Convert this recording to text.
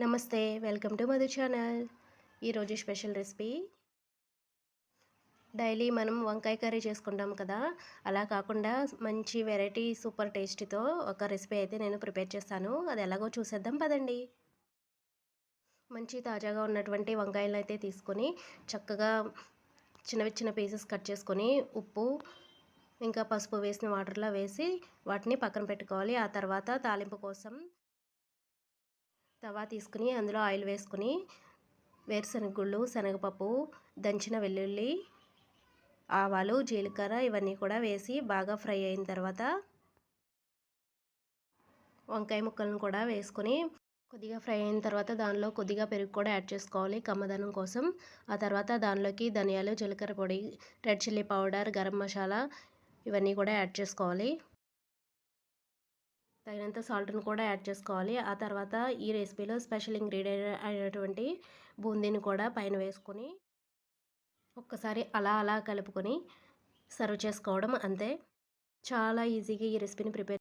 నమస్తే welcome to Madhu channel. ఈరోజు special recipe daily మనం వంకాయ కర్రీ చేసుకుంటాం కదా, అలా కాకుండా మంచి వెరైటీ సూపర్ టేస్టీతో ఒక రెసిపీ అయితే నేను ప్రిపేర్ చేస్తాను. అది ఎలాగో చూసేద్దాం పదండి. మంచి తాజాగా ఉన్నటువంటి వంకాయలు అయితే తీసుకొని చక్కగా చిన్న చిన్న పీసెస్ కట్ చేసుకొని ఉప్పు ఇంకా పసుపు వేసిన వాటర్లో వేసి వాటిని పక్కన పెట్టుకోవాలి. ఆ తర్వాత తాలింపు కోసం తవా తీసుకుని అందులో ఆయిల్ వేసుకుని వేరుశనగ గుళ్ళు, శనగపప్పు, దంచిన వెల్లుల్లి, ఆవాలు, జీలకర్ర ఇవన్నీ కూడా వేసి బాగా ఫ్రై అయిన తర్వాత వంకాయ ముక్కలను కూడా వేసుకొని కొద్దిగా ఫ్రై అయిన తర్వాత దానిలో కొద్దిగా పెరుగు కూడా యాడ్ చేసుకోవాలి కమ్మదనం కోసం. ఆ తర్వాత దానిలోకి ధనియాలు, జీలకర్ర పొడి, red chilli powder, garam masala ఇవన్నీ కూడా యాడ్ చేసుకోవాలి. తగినంత సాల్ట్ని కూడా యాడ్ చేసుకోవాలి. ఆ తర్వాత ఈ రెసిపీలో స్పెషల్ ఇంగ్రీడియంట్ అయినటువంటి బూందీని కూడా పైన వేసుకొని ఒక్కసారి అలా కలుపుకొని సర్వ్ చేసుకోవడం అంతే. చాలా ఈజీగా ఈ రెసిపీని ప్రిపేర్